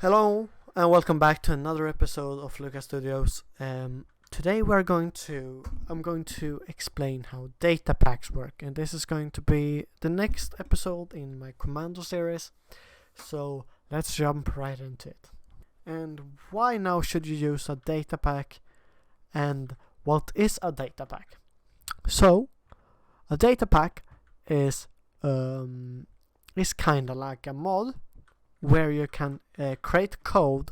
Hello and welcome back to another episode of Lucas Studios. Today I'm going to explain how data packs work, and this is going to be the next episode in my Commando series. So let's jump right into it. And why now should you use a data pack? And what is a data pack? So a data pack is kind of like a mod where you can create code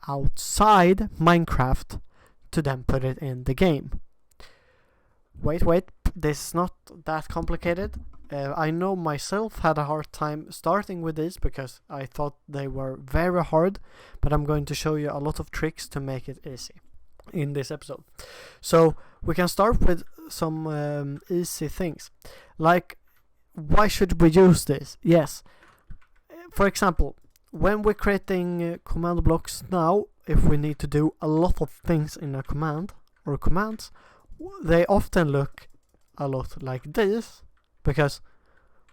outside Minecraft to then put it in the game. Wait, this is not that complicated. I know myself had a hard time starting with this because I thought they were very hard, but I'm going to show you a lot of tricks to make it easy in this episode. So we can start with some easy things, like why should we use this? Yes. For example, when we're creating command blocks now, if we need to do a lot of things in a command or commands, they often look a lot like this, because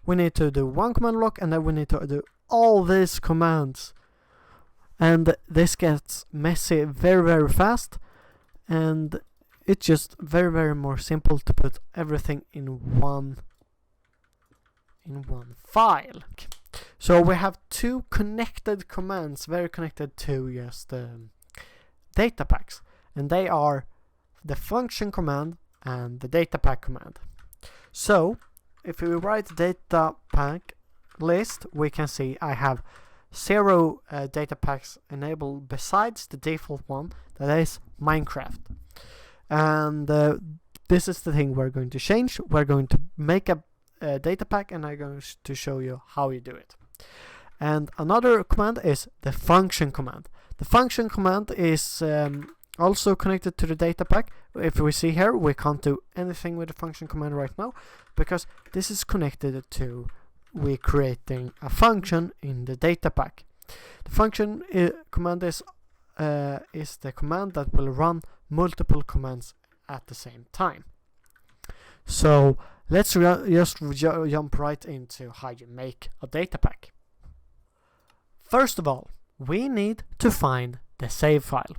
we need to do one command block and then we need to do all these commands. And this gets messy very fast, and it's just very more simple to put everything in one file. So we have two connected commands, very connected to just data packs, and they are the function command and the data pack command. So if we write data pack list, we can see I have 0 data packs enabled besides the default one, that is Minecraft. And this is the thing we're going to change. We're going to make a data pack, and I'm going to show you how you do it. And another command is the function command. The function command is also connected to the data pack. If we see here, we can't do anything with the function command right now because this is connected to we creating a function in the data pack. The function command is the command that will run multiple commands at the same time. So let's just jump right into how you make a data pack. First of all, we need to find the save file.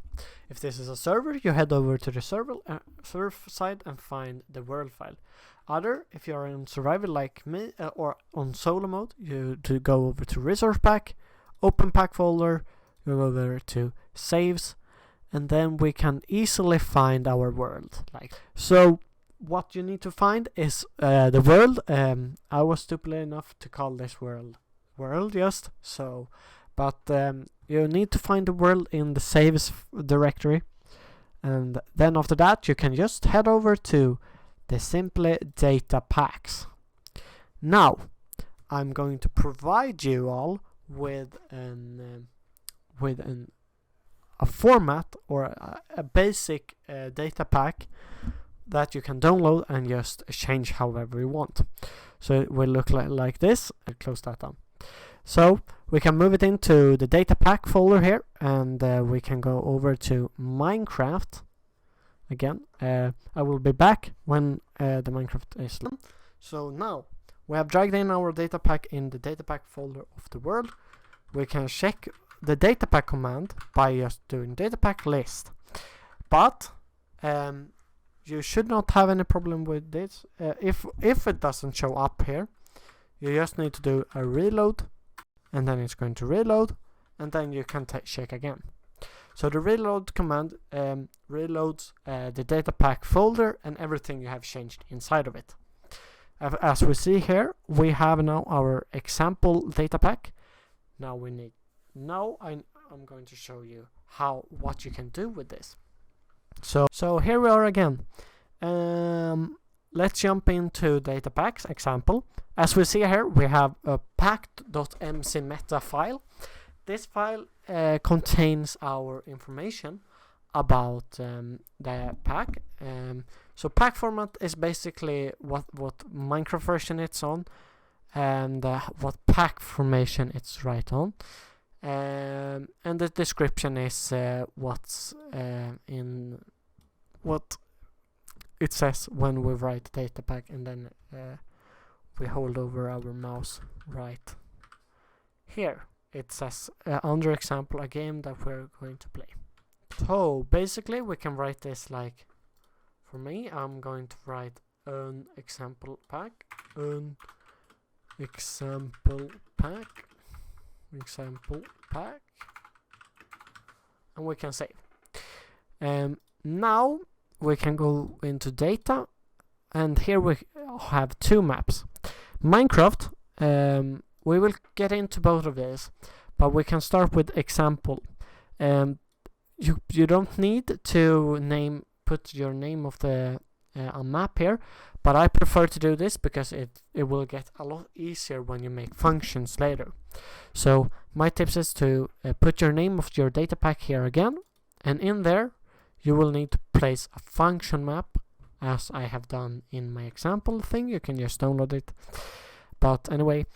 If this is a server, you head over to the server side and find the world file. If you are in survival like me or on solo mode, you go over to resource pack, open pack folder, you go over to saves, and then we can easily find our world. So what you need to find is the world. I was stupid enough to call this world just so, but you need to find the world in the saves directory, and then after that you can just head over to the simply data packs. Now I'm going to provide you all with a format or a basic data pack that you can download and just change however you want. So it will look like this. I'll close that down. So we can move it into the data pack folder here, and we can go over to Minecraft again. I will be back when the Minecraft is done. So now we have dragged in our data pack in the data pack folder of the world. We can check the data pack command by just doing data pack list, but you should not have any problem with this. If it doesn't show up here, you just need to do a reload, and then it's going to reload, and then you can check again. So the reload command reloads the data pack folder and everything you have changed inside of it. As we see here, we have now our example data pack. Now I'm going to show you what you can do with this. So here we are again. Let's jump into data packs example. As we see here, we have a packed.mcmeta file. This file contains our information about the pack. So pack format is basically what Minecraft version it's on, and what pack formation it's right on. And the description is what it says when we write data pack, and then we hold over our mouse right here. it says under example a game that we're going to play. So basically we can write this like, for me I'm going to write an example pack, and we can save. Now we can go into data, and here we have two maps. Minecraft, we will get into both of these, but we can start with example. You don't need to put your name of the map here, but I prefer to do this because it will get a lot easier when you make functions later. So my tips is to put your name of your data pack here again, and in there you will need to place a function map, as I have done in my example thing. You can just download it. But anyway,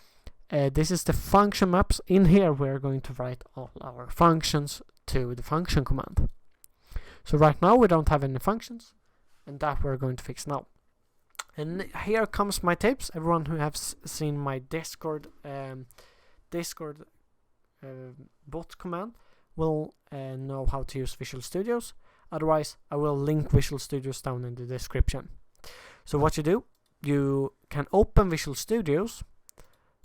this is the function maps. In here we're going to write all our functions to the function command. So right now we don't have any functions, and that we're going to fix now. And here comes my tips. Everyone who has seen my Discord bot command will know how to use Visual Studios. Otherwise, I will link Visual Studios down in the description. So what you do, you can open Visual Studios,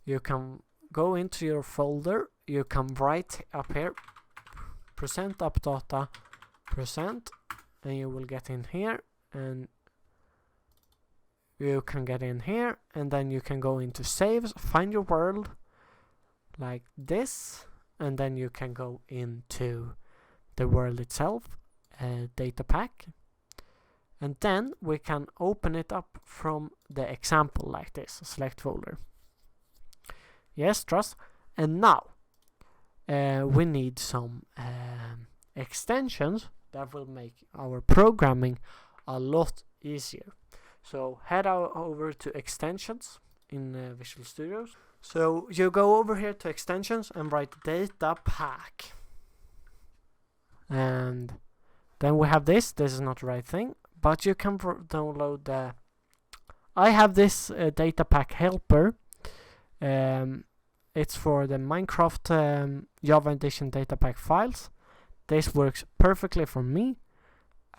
you can go into your folder, you can write up here %appdata %, and you will get in here, and you can get in here, and then you can go into saves, find your world like this, and then you can go into the world itself, Datapack, and then we can open it up from the example like this. Select folder. Yes, trust. And now we need some extensions that will make our programming a lot easier. So head over to extensions in Visual Studios. So you go over here to extensions and write Datapack, and then we have this. This is not the right thing, but you can download the. I have this Datapack helper. It's for the Minecraft Java Edition Datapack files. This works perfectly for me.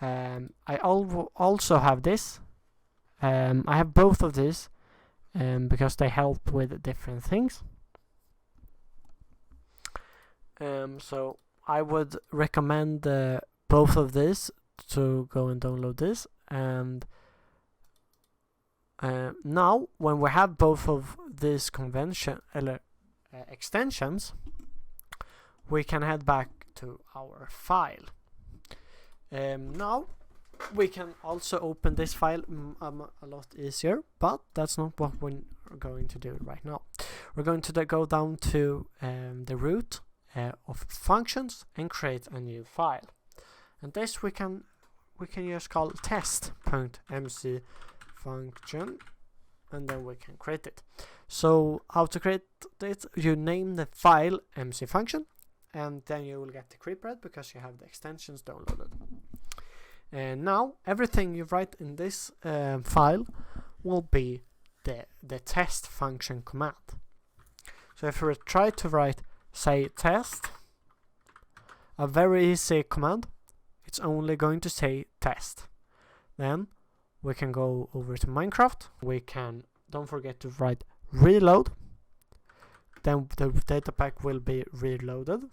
I also have this. I have both of these because they help with different things. So I would recommend both of these to go and download this. And now, when we have both of these extensions, we can head back to our file. Now we can also open this file a lot easier, but that's not what we're going to do right now. We're going to go down to the root of functions and create a new file, and this we can just call test.mc function, and then we can create it. So how to create it? You name the file mc function, and then you will get the creeper because you have the extensions downloaded. And now everything you write in this file will be the test function command. So if we try to write, say, test, a very easy command, it's only going to say test. Then we can go over to Minecraft. We can, don't forget to write reload. Then the data pack will be reloaded.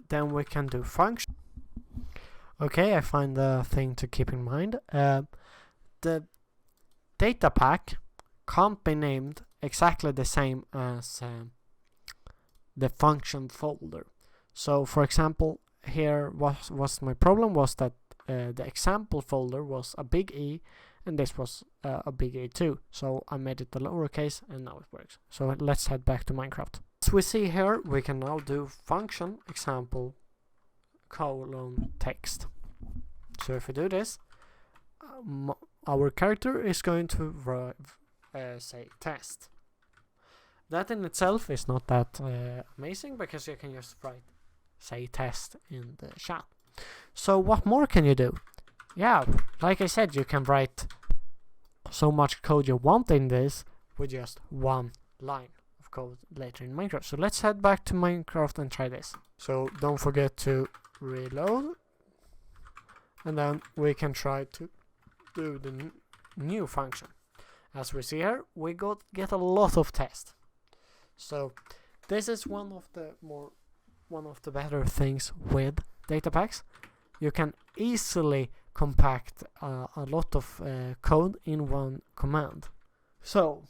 Then we can do function. Okay, I find the thing to keep in mind. The data pack can't be named exactly the same as the function folder. So for example, here was my problem was that the example folder was a big E, and this was a big E too. So I made it a lowercase, and now it works. So let's head back to Minecraft. As we see here, we can now do function example :text. So if we do this, our character is going to say test. That in itself is not that amazing, because you can just write say test in the chat. So what more can you do? Yeah, like I said, you can write so much code you want in this with just one line of of code later in Minecraft. So let's head back to Minecraft and try this. So don't forget to reload, and then we can try to do the new function. As we see here, we get a lot of tests. So this is one of the better things with Datapacks. You can easily compact a lot of code in one command. So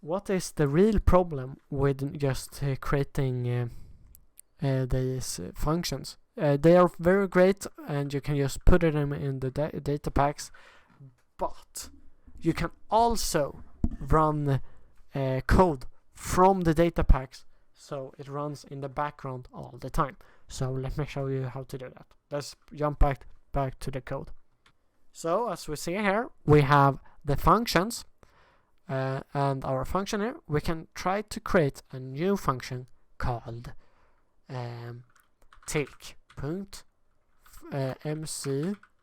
what is the real problem with just creating these functions? They are very great, and you can just put them in the Datapacks, but you can also run code from the Datapacks, so it runs in the background all the time. So let me show you how to do that. Let's jump back to the code. So as we see here, we have the functions, and our function here. We can try to create a new function called tick.mc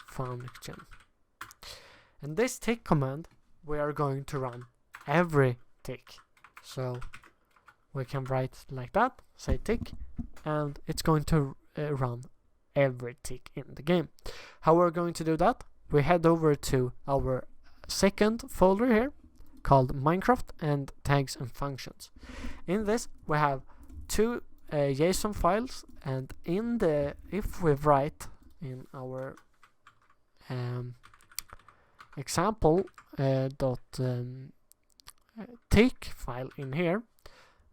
function. And this tick command, we are going to run every tick. So we can write like that, say tick, and it's going to run every tick in the game. How we're going to do that? We head over to our second folder here called Minecraft and tags and functions. In this we have two JSON files, and if we write in our example tick file in here,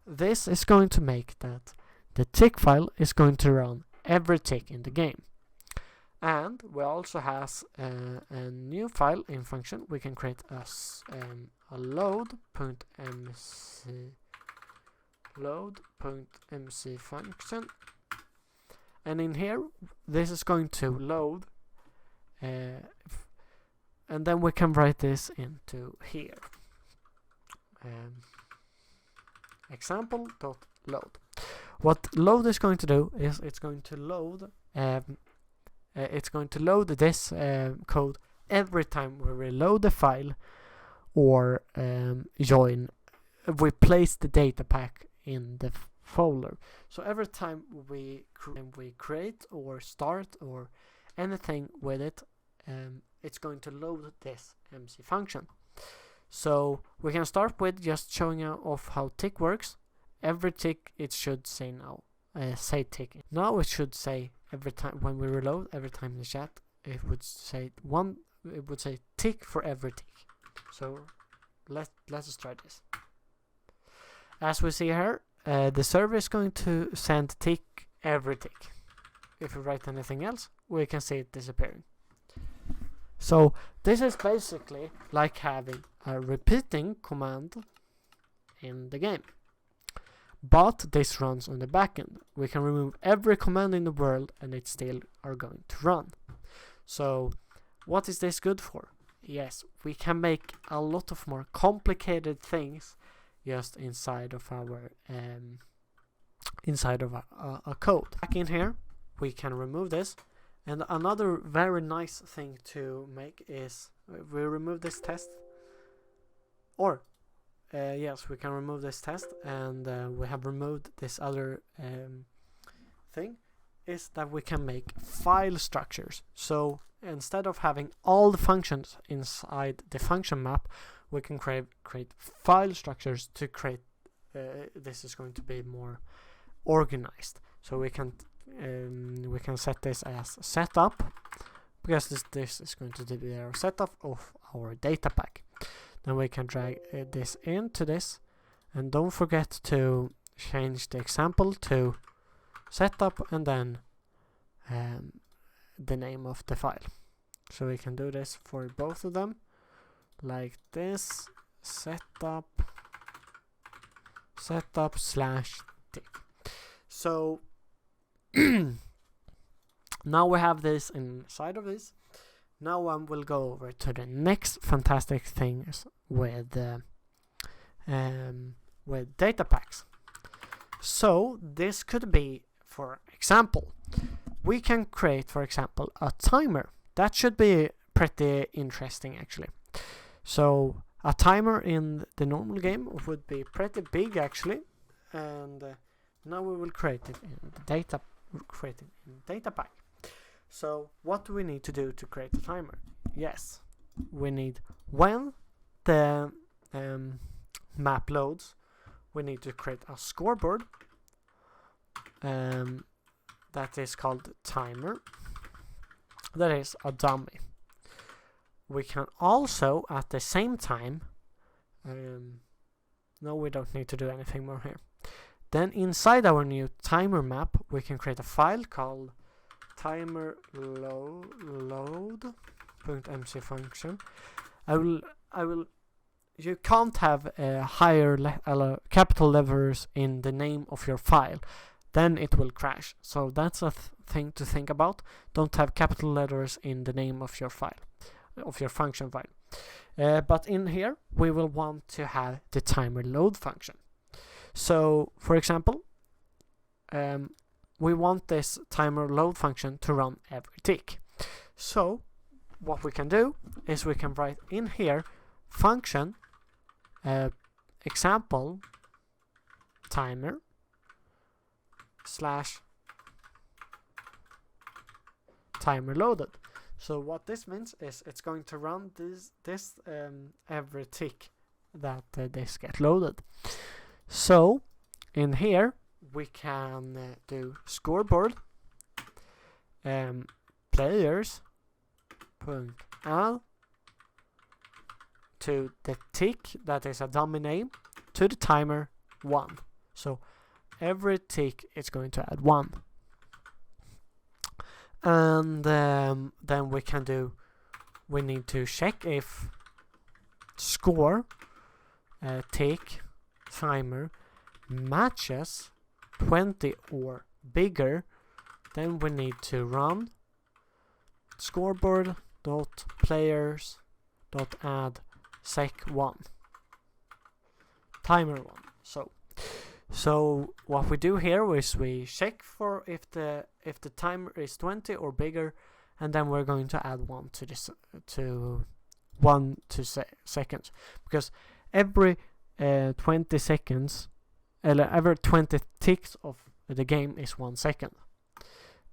this is going to make that the tick file is going to run every tick in the game. And we also has a new file in function. We can create a load.mc function, and in here this is going to load, and then we can write this into here, example.load. What load is going to do is it's going to load this code every time we reload the file or we place the data pack in the folder. So every time we create or start or anything with it, it's going to load this MC function. So we can start with just showing off how tick works. Every tick it should say now, say tick. Now it should say every time when we reload, every time in the chat, it would say tick for every tick. So let's try this. As we see here, the server is going to send tick every tick. If we write anything else, we can see it disappearing. So this is basically like having a repeating command in the game, but this runs on the backend. We can remove every command in the world and it still are going to run. So what is this good for? Yes, we can make a lot of more complicated things just inside of our a code. Back in here, we can remove this. And another very nice thing to make is we remove this test, or yes, we can remove this test, and we have removed this other thing, is that we can make file structures. So instead of having all the functions inside the function map, we can create file structures to create this is going to be more organized. So we can set this as setup, because this is going to be our setup of our data pack. Then we can drag this into this, and don't forget to change the example to setup and then the name of the file. So we can do this for both of them like this: setup/tick. So now we have this inside of this. Now we'll go over to the next fantastic things with data packs. So this could be, for example, we can create, for example, a timer. That should be pretty interesting actually. So a timer in the normal game would be pretty big actually, and now we will create it in the Datapack. So what do we need to do to create a timer? Yes, we need, when the map loads, we need to create a scoreboard that is called timer. That is a dummy. We can also at the same time, no, we don't need to do anything more here. Then inside our new timer map, we can create a file called timer load.mc function. You can't have higher capital letters in the name of your file, then it will crash. So that's a thing to think about. Don't have capital letters in the name of your file, of your function file. But in here, we will want to have the timer load function. So, for example, we want this timer load function to run every tick. So, what we can do is we can write in here function example timer / timer loaded. So what this means is it's going to run this every tick that this get loaded. So in here we can do scoreboard players .al to the tick, that is a dummy name, to the timer 1. So every tick is going to add 1. And then we need to check if score tick timer matches 20 or bigger. Then we need to run scoreboard.players.add sec1 timer 1. So what we do here is we check for if the timer is 20 or bigger, and then we're going to add 1 to this seconds, because every 20 seconds, every 20 ticks of the game is 1 second.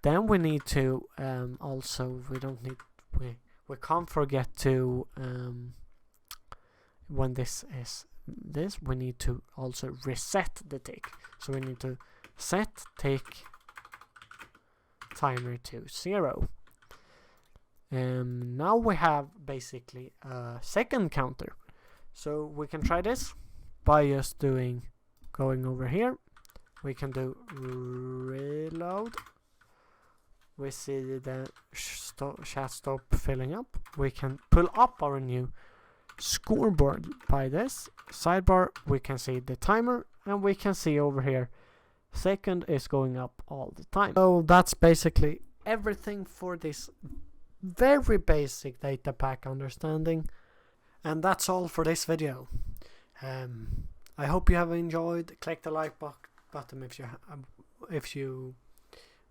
Then we need to also we can't forget to when this we need to also reset the tick. So we need to set tick timer to 0. Now we have basically a second counter. So we can try this by just going over here. We can do reload. We see the chat stop filling up. We can pull up our new scoreboard by this sidebar. We can see the timer, and we can see over here second is going up all the time. So that's basically everything for this very basic Datapack understanding, and that's all for this video. I hope you have enjoyed. Click the like button if you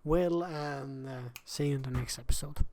will, and see you in the next episode.